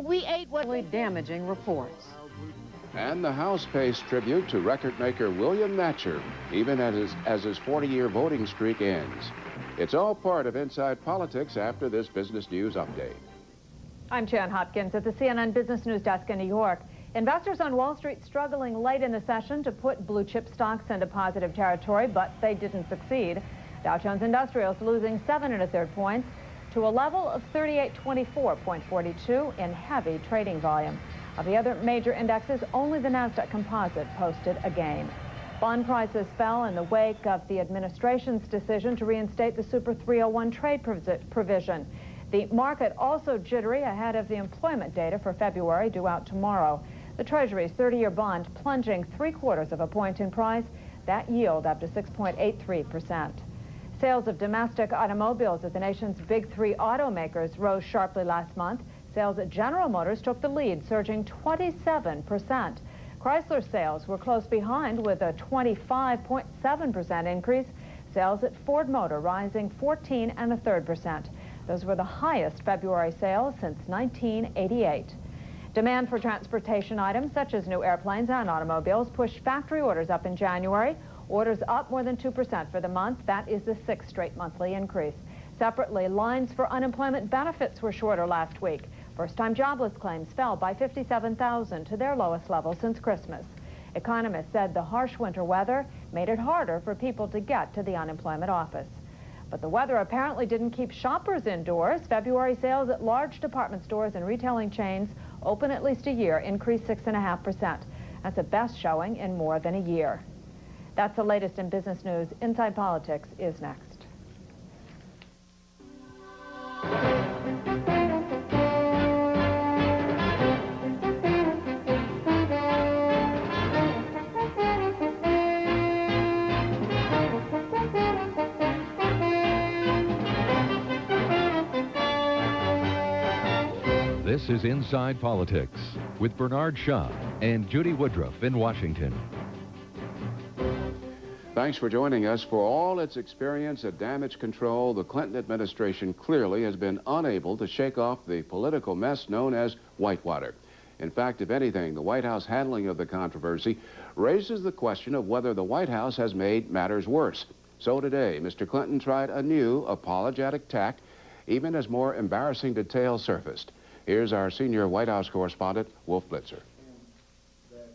we ate what... Damaging reports. And the House pays tribute to record maker William Natcher, even as his 40-year voting streak ends. It's all part of Inside Politics after this business news update. I'm Jan Hopkins at the CNN Business News Desk in New York. Investors on Wall Street struggling late in the session to put blue chip stocks into positive territory, but they didn't succeed. Dow Jones Industrials losing 7 1/3 points to a level of 3824.42 in heavy trading volume. Of the other major indexes, only the Nasdaq Composite posted a gain. Bond prices fell in the wake of the administration's decision to reinstate the Super 301 trade provision. The market also jittery ahead of the employment data for February due out tomorrow. The Treasury's 30-year bond plunging 3/4 point in price, that yield up to 6.83%. Sales of domestic automobiles at the nation's big three automakers rose sharply last month. Sales at General Motors took the lead, surging 27%. Chrysler sales were close behind with a 25.7% increase. Sales at Ford Motor rising 14 1/3%. Those were the highest February sales since 1988. Demand for transportation items such as new airplanes and automobiles pushed factory orders up in January. Orders up more than 2% for the month. That is the 6th straight monthly increase. Separately, lines for unemployment benefits were shorter last week. First-time jobless claims fell by 57,000 to their lowest level since Christmas. Economists said the harsh winter weather made it harder for people to get to the unemployment office. But the weather apparently didn't keep shoppers indoors. February sales at large department stores and retailing chains open at least a year increased 6.5%. That's the best showing in more than a year. That's the latest in business news. Inside Politics is next. This is Inside Politics with Bernard Shaw and Judy Woodruff in Washington. Thanks for joining us. For all its experience at damage control, the Clinton administration clearly has been unable to shake off the political mess known as Whitewater. In fact, if anything, the White House handling of the controversy raises the question of whether the White House has made matters worse. So today, Mr. Clinton tried a new apologetic tack, even as more embarrassing details surfaced. Here's our senior White House correspondent, Wolf Blitzer.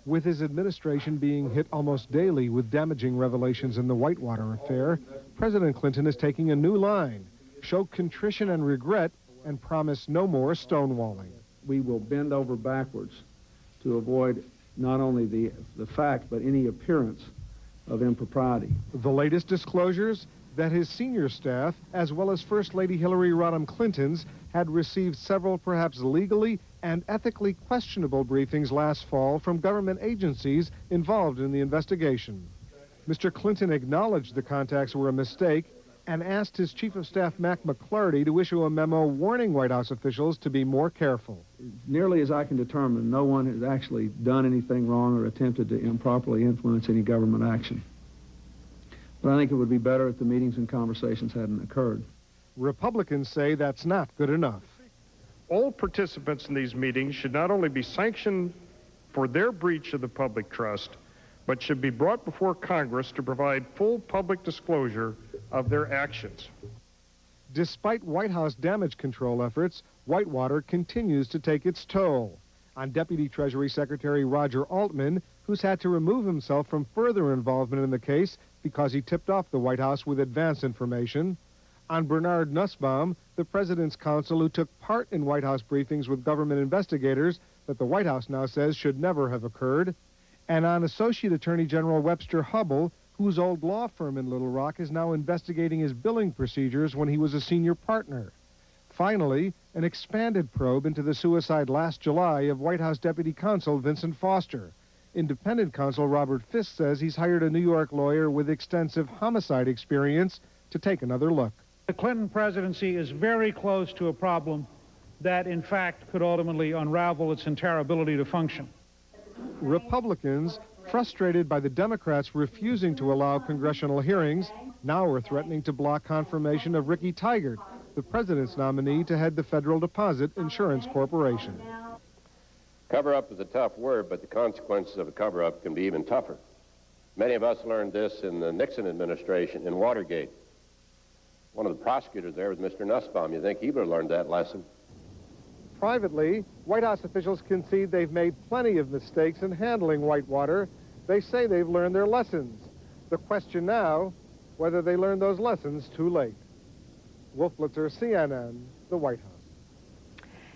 With his administration being hit almost daily with damaging revelations in the Whitewater affair, President Clinton is taking a new line, show contrition and regret, and promise no more stonewalling. We will bend over backwards to avoid not only the fact, but any appearance of impropriety. The latest disclosures that his senior staff, as well as First Lady Hillary Rodham Clinton's, had received several perhaps legally and ethically questionable briefings last fall from government agencies involved in the investigation. Mr. Clinton acknowledged the contacts were a mistake and asked his Chief of Staff, Mac McClarty, to issue a memo warning White House officials to be more careful. Nearly as I can determine, no one has actually done anything wrong or attempted to improperly influence any government action. But I think it would be better if the meetings and conversations hadn't occurred. Republicans say that's not good enough. All participants in these meetings should not only be sanctioned for their breach of the public trust, but should be brought before Congress to provide full public disclosure of their actions. Despite White House damage control efforts, Whitewater continues to take its toll on Deputy Treasury Secretary Roger Altman, who's had to remove himself from further involvement in the case because he tipped off the White House with advance information, on Bernard Nussbaum, the president's counsel who took part in White House briefings with government investigators that the White House now says should never have occurred, and on Associate Attorney General Webster Hubbell, whose old law firm in Little Rock is now investigating his billing procedures when he was a senior partner. Finally, an expanded probe into the suicide last July of White House Deputy Counsel Vincent Foster. Independent counsel Robert Fisk says he's hired a New York lawyer with extensive homicide experience to take another look. The Clinton presidency is very close to a problem that, in fact, could ultimately unravel its entire ability to function. Republicans, frustrated by the Democrats refusing to allow congressional hearings, now are threatening to block confirmation of Ricky Tigert, the president's nominee to head the Federal Deposit Insurance Corporation. Cover-up is a tough word, but the consequences of a cover-up can be even tougher. Many of us learned this in the Nixon administration in Watergate. One of the prosecutors there was Mr. Nussbaum. You think he would have learned that lesson? Privately, White House officials concede they've made plenty of mistakes in handling Whitewater. They say they've learned their lessons. The question now, whether they learned those lessons too late. Wolf Blitzer, CNN, the White House.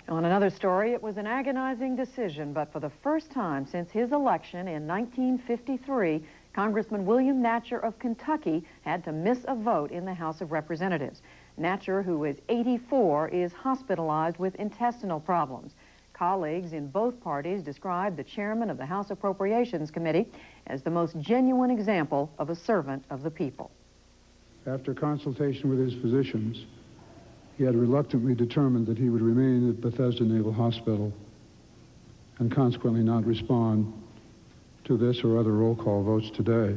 On another story, it was an agonizing decision, but for the first time since his election in 1953, Congressman William Natcher of Kentucky had to miss a vote in the House of Representatives. Natcher, who is 84, is hospitalized with intestinal problems. Colleagues in both parties described the chairman of the House Appropriations Committee as the most genuine example of a servant of the people. After consultation with his physicians, he had reluctantly determined that he would remain at Bethesda Naval Hospital and consequently not respond to this or other roll call votes today.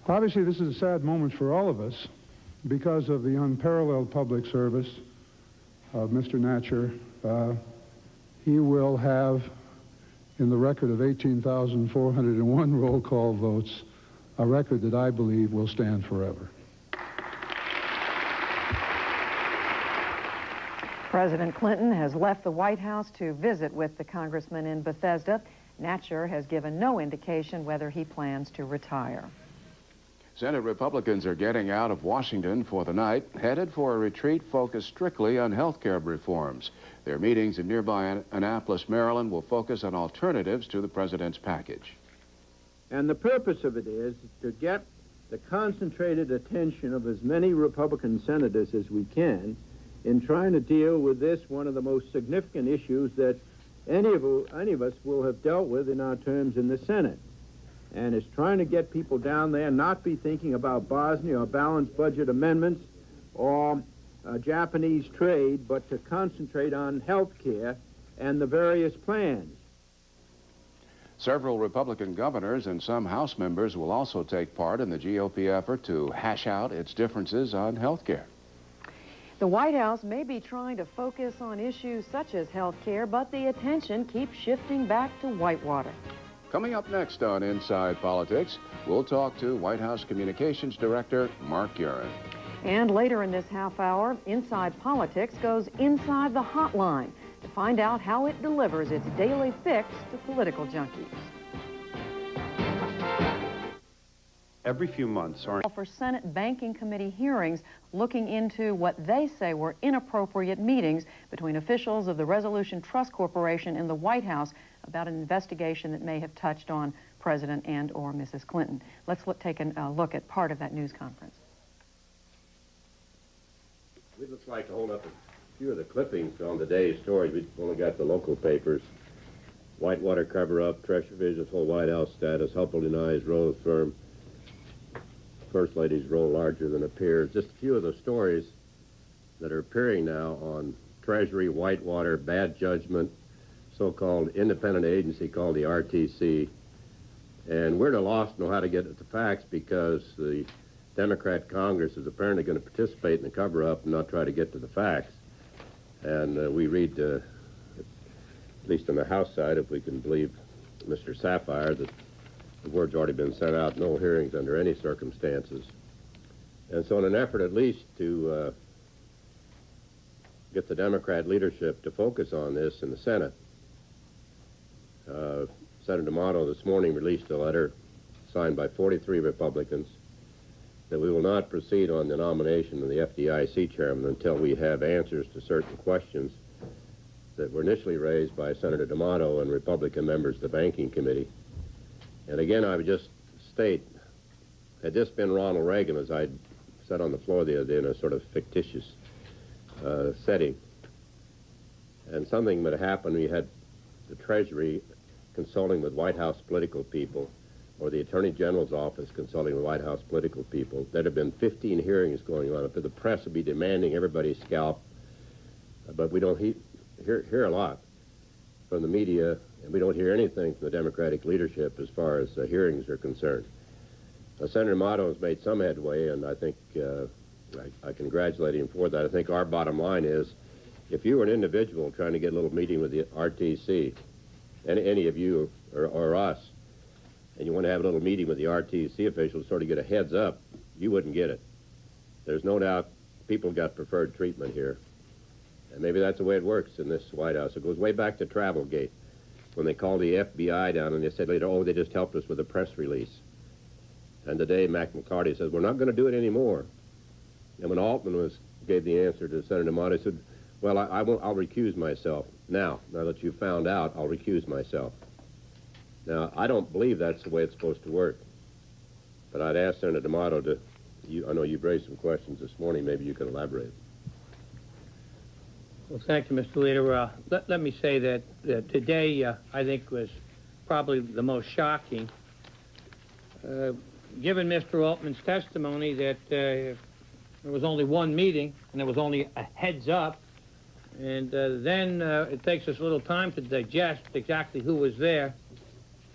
Obviously, this is a sad moment for all of us because of the unparalleled public service of Mr. Natcher. He will have, in the record of 18,401 roll call votes, a record that I believe will stand forever. President Clinton has left the White House to visit with the congressman in Bethesda. Natcher has given no indication whether he plans to retire. Senate Republicans are getting out of Washington for the night, headed for a retreat focused strictly on health care reforms. Their meetings in nearby Annapolis, Maryland, will focus on alternatives to the president's package. And the purpose of it is to get the concentrated attention of as many Republican senators as we can in trying to deal with this, one of the most significant issues that any of us will have dealt with in our terms in the Senate. And it's trying to get people down there not be thinking about Bosnia or balanced budget amendments or Japanese trade, but to concentrate on health care and the various plans. Several Republican governors and some House members will also take part in the GOP effort to hash out its differences on health care. The White House may be trying to focus on issues such as health care, but the attention keeps shifting back to Whitewater. Coming up next on Inside Politics, we'll talk to White House Communications Director Mark Urin. And later in this half hour, Inside Politics goes inside the hotline to find out how it delivers its daily fix to political junkies. Every few months, for Senate Banking Committee hearings looking into what they say were inappropriate meetings between officials of the Resolution Trust Corporation and the White House about an investigation that may have touched on President and or Mrs. Clinton. Let's take a look at part of that news conference. We'd just like to hold up a few of the clippings on today's stories. We've only got the local papers. Whitewater cover-up, Treasury Vision's whole White House status, Hupple denies Rose firm, First Lady's role larger than appears. Just a few of the stories that are appearing now on Treasury, Whitewater, bad judgment, so-called independent agency called the RTC. And we're at a loss to know how to get at the facts because the Democrat Congress is apparently going to participate in the cover-up and not try to get to the facts. And we read, at least on the House side, if we can believe Mr. Sapphire, that the word's already been sent out, no hearings under any circumstances. And so in an effort at least to get the Democrat leadership to focus on this in the Senate, Senator D'Amato this morning released a letter signed by 43 Republicans that we will not proceed on the nomination of the FDIC chairman until we have answers to certain questions that were initially raised by Senator D'Amato and Republican members of the Banking Committee. And again, I would just state, had this been Ronald Reagan, as I said on the floor the other day in a sort of fictitious setting, and something would happen, we had the Treasury consulting with White House political people, or the Attorney General's office consulting with White House political people, there'd have been 15 hearings going on. The press would be demanding everybody's scalp, but we don't hear a lot from the media, and we don't hear anything from the Democratic leadership as far as hearings are concerned. Senator D'Amato has made some headway, and I think I congratulate him for that. I think our bottom line is If you were an individual trying to get a little meeting with the RTC, any of you or us, and you want to have a little meeting with the RTC officials, sort of get a heads up, you wouldn't get it. There's no doubt people got preferred treatment here. And maybe that's the way it works in this White House. It goes way back to Travelgate, when they called the FBI down and they said later, oh, they just helped us with a press release. And today, Mac McCarty says, we're not going to do it anymore. And when Altman gave the answer to Senator D'Amato, he said, well, I'll recuse myself. Now that you've found out, I'll recuse myself. Now, I don't believe that's the way it's supposed to work. But I'd ask Senator D'Amato to, I know you've raised some questions this morning, maybe you can elaborate. Well, thank you, Mr. Leader. Let me say that today, I think, was probably the most shocking. Given Mr. Altman's testimony that there was only one meeting and there was only a heads up, and then it takes us a little time to digest exactly who was there.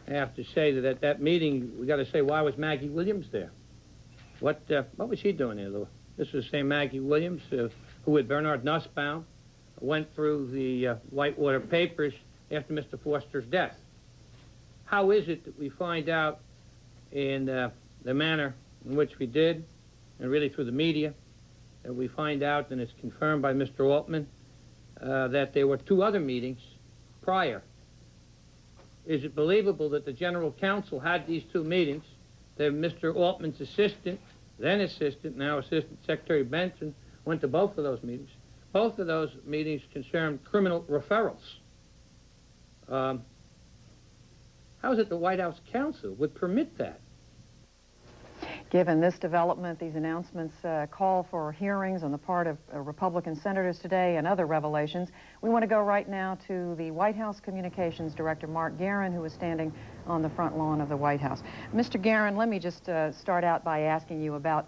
I have to say that at that meeting, we got to say, why was Maggie Williams there? What was she doing there? This was the same Maggie Williams who, with Bernard Nussbaum, went through the Whitewater papers after Mr. Foster's death. How is it that we find out in the manner in which we did, and really through the media, that we find out, and it's confirmed by Mr. Altman, that there were two other meetings prior? Is it believable that the General Counsel had these two meetings, that Mr. Altman's assistant, then assistant, now Assistant Secretary Benson, went to both of those meetings? Both of those meetings concerned criminal referrals. How is it the White House counsel would permit that? Given this development, these announcements call for hearings on the part of Republican senators today and other revelations. We want to go right now to the White House Communications Director, Mark Garin, who is standing on the front lawn of the White House. Mr. Garin, let me just start out by asking you about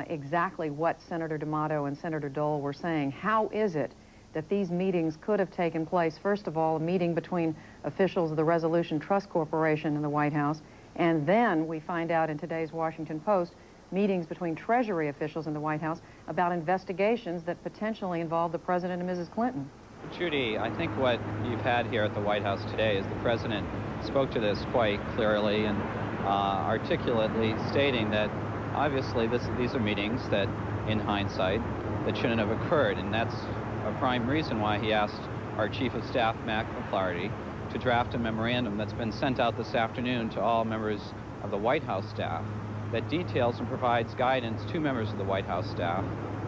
exactly what Senator D'Amato and Senator Dole were saying. How is it that these meetings could have taken place? First of all, a meeting between officials of the Resolution Trust Corporation and the White House, and then we find out in today's Washington Post meetings between Treasury officials in the White House about investigations that potentially involve the President and Mrs. Clinton. Judy, I think what you've had here at the White House today is the President spoke to this quite clearly and articulately, stating that obviously these are meetings that, in hindsight, that shouldn't have occurred, and that's a prime reason why he asked our Chief of Staff, Mac McClarty, to draft a memorandum that's been sent out this afternoon to all members of the White House staff that details and provides guidance to members of the White House staff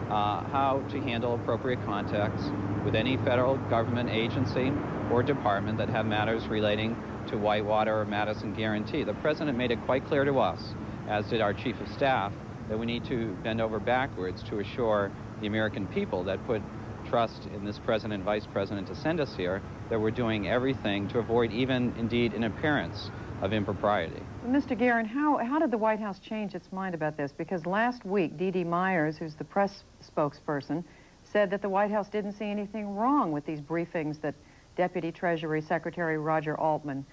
how to handle appropriate contacts with any federal government agency or department that have matters relating to Whitewater or Madison Guarantee. The President made it quite clear to us, as did our Chief of Staff, that we need to bend over backwards to assure the American people that put trust in this President and Vice President to send us here, that we're doing everything to avoid even, indeed, an appearance of impropriety. Mr. Garin, how did the White House change its mind about this? Because last week, D.D. Myers, who's the press spokesperson, said that the White House didn't see anything wrong with these briefings that Deputy Treasury Secretary Roger Altman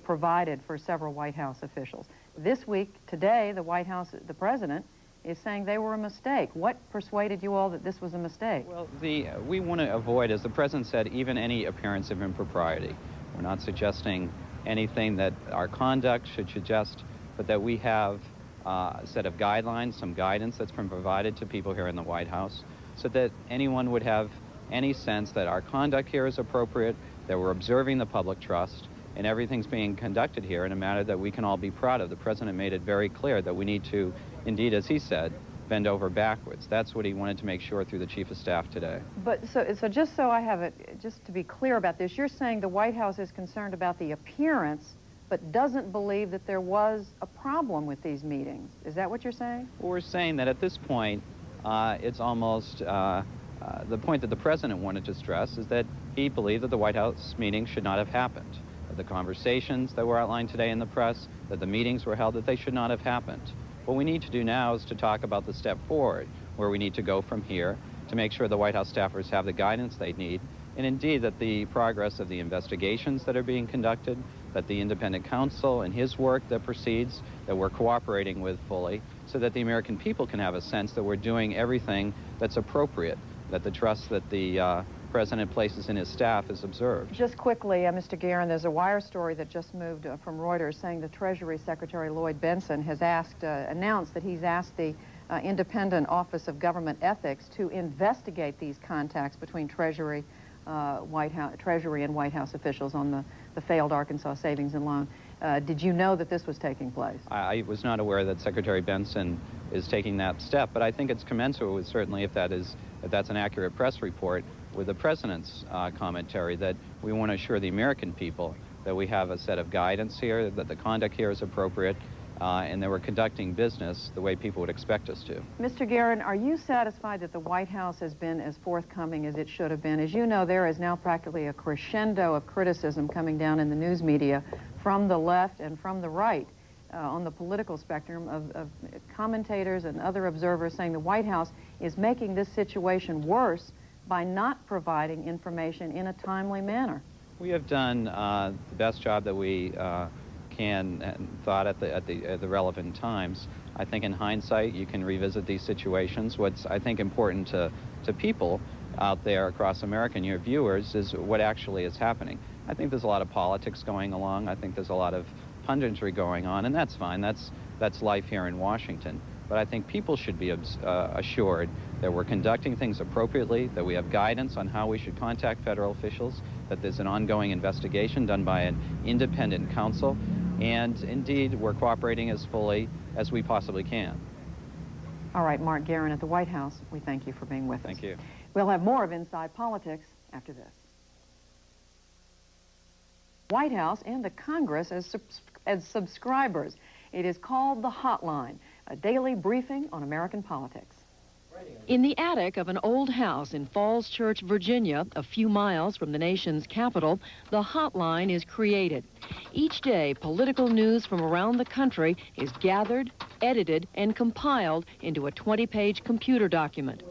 provided for several White House officials. This week, today, the White House, the President, is saying they were a mistake. What persuaded you all that this was a mistake? Well, we want to avoid, as the President said, even any appearance of impropriety. We're not suggesting anything that our conduct should suggest, but that we have a set of guidelines, some guidance that's been provided to people here in the White House, so that anyone would have any sense that our conduct here is appropriate, that we're observing the public trust, and everything's being conducted here in a manner that we can all be proud of. The President made it very clear that we need to, indeed, as he said, bend over backwards. That's what he wanted to make sure through the Chief of Staff today. But so just so I have it, just to be clear about this, you're saying the White House is concerned about the appearance, but doesn't believe that there was a problem with these meetings. Is that what you're saying? Well, we're saying that at this point, it's almost the point that the President wanted to stress is that he believed that the White House meeting should not have happened. The conversations that were outlined today in the press, that the meetings were held, that they should not have happened. What we need to do now is to talk about the step forward, where we need to go from here to make sure the White House staffers have the guidance they need, and indeed that the progress of the investigations that are being conducted, that the independent counsel and his work that proceeds, that we're cooperating with fully, so that the American people can have a sense that we're doing everything that's appropriate, that the trust that the President places in his staff is observed. Just quickly, Mr. Guerin, there's a wire story that just moved from Reuters saying the Treasury Secretary Lloyd Bentsen has announced that he's asked the Independent Office of Government Ethics to investigate these contacts between Treasury and White House officials on the failed Arkansas savings and loan. Did you know that this was taking place? I was not aware that Secretary Bentsen is taking that step, but I think it's commensurate with, certainly, if that's an accurate press report, with the President's commentary that we want to assure the American people that we have a set of guidance here, that the conduct here is appropriate, and that we're conducting business the way people would expect us to. Mr. Guerin, are you satisfied that the White House has been as forthcoming as it should have been? As you know, there is now practically a crescendo of criticism coming down in the news media from the left and from the right on the political spectrum of commentators and other observers saying the White House is making this situation worse by not providing information in a timely manner. We have done the best job that we can and thought at the relevant times. I think in hindsight you can revisit these situations. What's I think important to people out there across America and your viewers is what actually is happening. I think there's a lot of politics going along. I think there's a lot of punditry going on, and that's fine. That's life here in Washington. But I think people should be assured that we're conducting things appropriately, that we have guidance on how we should contact federal officials, that there's an ongoing investigation done by an independent counsel, and indeed we're cooperating as fully as we possibly can. All right, Mark Guerin at the White House, we thank you for being with us. Thank you. We'll have more of Inside Politics after this. White House and the Congress as subscribers. It is called The Hotline, a daily briefing on American politics. In the attic of an old house in Falls Church, Virginia, a few miles from the nation's capital, the Hotline is created. Each day, political news from around the country is gathered, edited, and compiled into a 20-page computer document.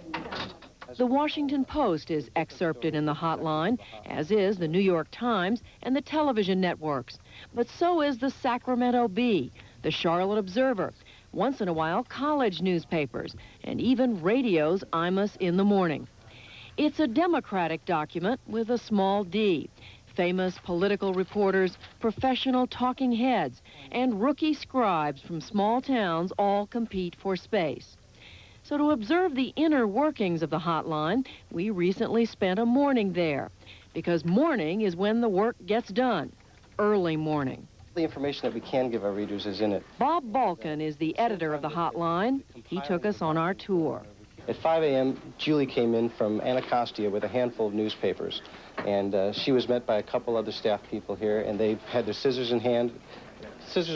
The Washington Post is excerpted in the Hotline, as is the New York Times and the television networks. But so is the Sacramento Bee, the Charlotte Observer, once in a while college newspapers, and even radio's Imus in the Morning. It's a democratic document with a small d. Famous political reporters, professional talking heads, and rookie scribes from small towns all compete for space. So to observe the inner workings of the Hotline, we recently spent a morning there, because morning is when the work gets done, early morning. The information that we can give our readers is in it. Bob Balkin is the editor of the Hotline. He took us on our tour. At 5 a.m., Julie came in from Anacostia with a handful of newspapers, and she was met by a couple other staff people here, and they had their scissors in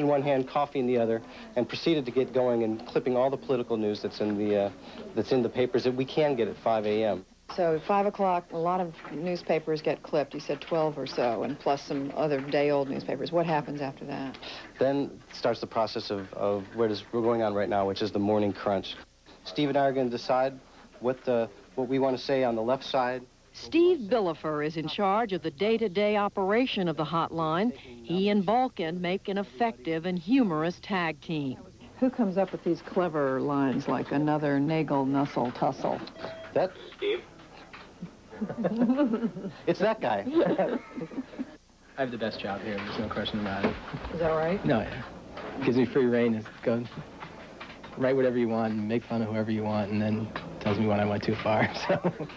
one hand, coffee in the other, and proceeded to get going and clipping all the political news that's in the papers that we can get at 5 a.m. So at 5 o'clock, a lot of newspapers get clipped. You said 12 or so, and plus some other day-old newspapers. What happens after that? Then starts the process of we're going on right now, which is the morning crunch. Steve and I are going to decide what we want to say on the left side. Steve Billifer is in charge of the day-to-day operation of the Hotline. He and Balkin make an effective and humorous tag team. Who comes up with these clever lines like another Nagel Nussel Tussle? That's Steve. It's that guy. I have the best job here. There's no question about it. Is that right? No, yeah. Gives me free reign to go write whatever you want and make fun of whoever you want, and then tells me when I went too far. So.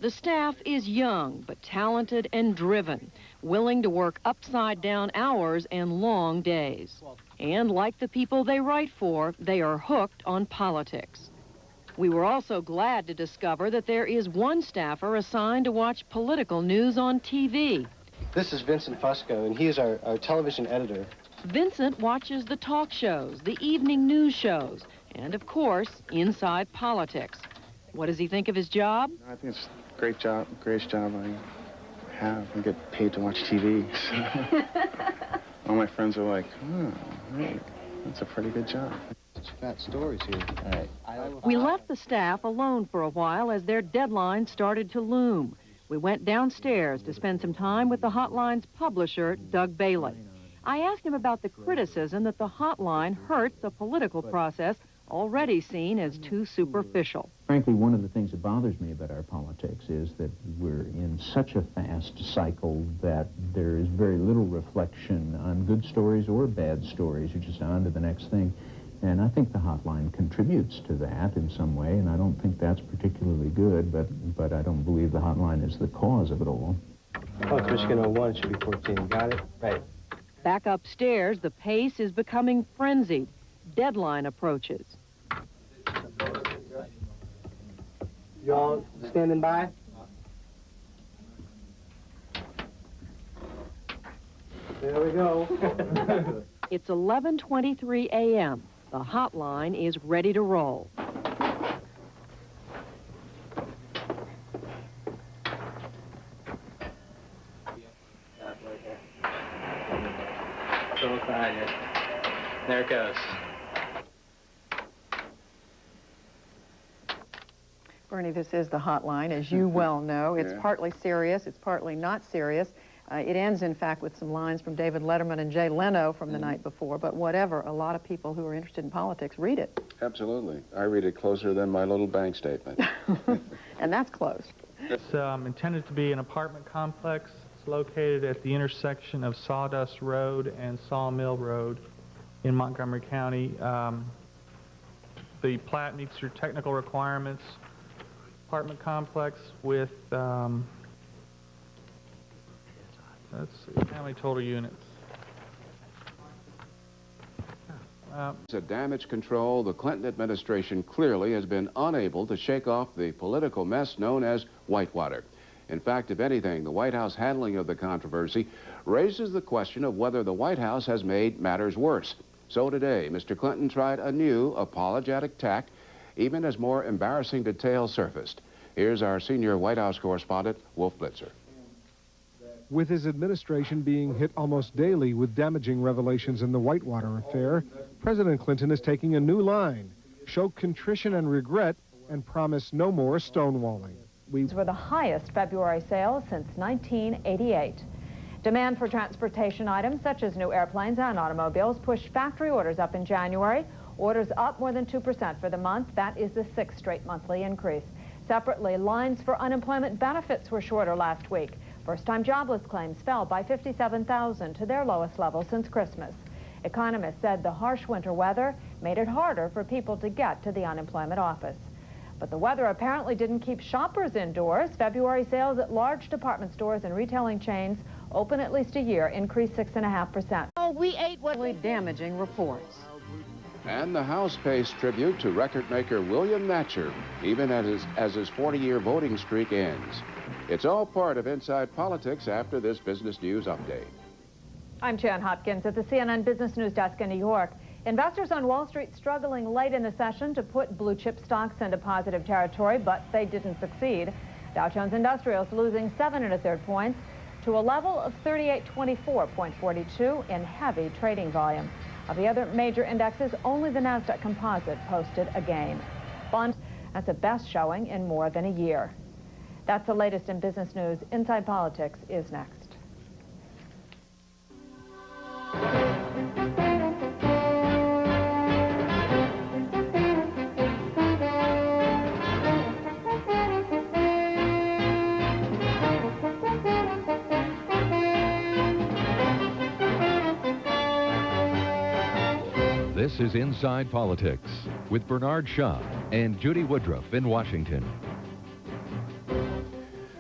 The staff is young, but talented and driven, willing to work upside-down hours and long days. And like the people they write for, they are hooked on politics. We were also glad to discover that there is one staffer assigned to watch political news on TV. This is Vincent Fusco, and he is our television editor. Vincent watches the talk shows, the evening news shows, and, of course, inside politics. What does he think of his job? I think it's a great job, greatest job I have. I get paid to watch TV. So. All my friends are like, oh, right, that's a pretty good job. Fat stories here. All right. We left the staff alone for a while as their deadline started to loom. We went downstairs to spend some time with the Hotline's publisher, Doug Bailey. I asked him about the criticism that the Hotline hurts a political process already seen as too superficial. Frankly, one of the things that bothers me about our politics is that we're in such a fast cycle that there is very little reflection on good stories or bad stories. You're just on to the next thing. And I think the hotline contributes to that in some way, and I don't think that's particularly good, but I don't believe the hotline is the cause of it all. Oh, it's Michigan 01, it should be 14. Got it? Right. Back upstairs, the pace is becoming frenzied. Deadline approaches. You all standing by? There we go. It's 11:23 a.m. The hotline is ready to roll. So excited. There it goes. Bernie, this is the hotline, as you well know. It's partly serious, it's partly not serious. It ends, in fact, with some lines from David Letterman and Jay Leno from the night before, but whatever, a lot of people who are interested in politics read it. Absolutely. I read it closer than my little bank statement. And that's close. It's intended to be an apartment complex. It's located at the intersection of Sawdust Road and Sawmill Road in Montgomery County. The plat meets your technical requirements. Apartment complex with, let's see, how many total units? At damage control, the Clinton administration clearly has been unable to shake off the political mess known as Whitewater. In fact, if anything, the White House handling of the controversy raises the question of whether the White House has made matters worse. So today, Mr. Clinton tried a new apologetic tack, even as more embarrassing details surfaced. Here's our senior White House correspondent, Wolf Blitzer. With his administration being hit almost daily with damaging revelations in the Whitewater affair, President Clinton is taking a new line, show contrition and regret, and promise no more stonewalling. These were the highest February sales since 1988. Demand for transportation items such as new airplanes and automobiles pushed factory orders up in January. Orders up more than 2% for the month. That is the 6th straight monthly increase. Separately, lines for unemployment benefits were shorter last week. First-time jobless claims fell by 57,000 to their lowest level since Christmas. Economists said the harsh winter weather made it harder for people to get to the unemployment office. But the weather apparently didn't keep shoppers indoors. February sales at large department stores and retailing chains open at least a year increased 6.5%. Oh, we ate what we damaging reports. And the House pays tribute to record maker William Natcher, even as his 40-year voting streak ends. It's all part of Inside Politics after this business news update. I'm Jan Hopkins at the CNN Business News Desk in New York. Investors on Wall Street struggling late in the session to put blue chip stocks into positive territory, but they didn't succeed. Dow Jones Industrials losing 7 1/3 points to a level of 3824.42 in heavy trading volume. Of the other major indexes, only the Nasdaq Composite posted a gain. Bond, that's the best showing in more than a year. That's the latest in business news. Inside Politics is next. This is Inside Politics with Bernard Shaw and Judy Woodruff in Washington.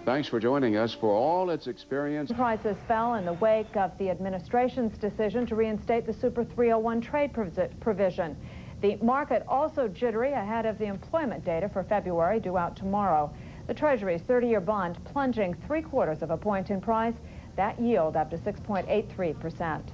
Thanks for joining us. For all its experience, Prices fell in the wake of the administration's decision to reinstate the Super 301 trade provision. The market also jittery ahead of the employment data for February due out tomorrow. The Treasury's 30-year bond plunging 3/4 of a point in price. That yield up to 6.83%.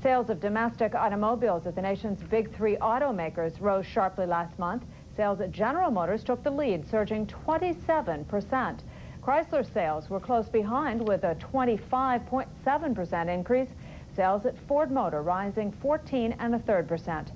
Sales of domestic automobiles at the nation's big three automakers rose sharply last month. Sales at General Motors took the lead, surging 27%. Chrysler sales were close behind with a 25.7% increase. Sales at Ford Motor rising 14 1/3%.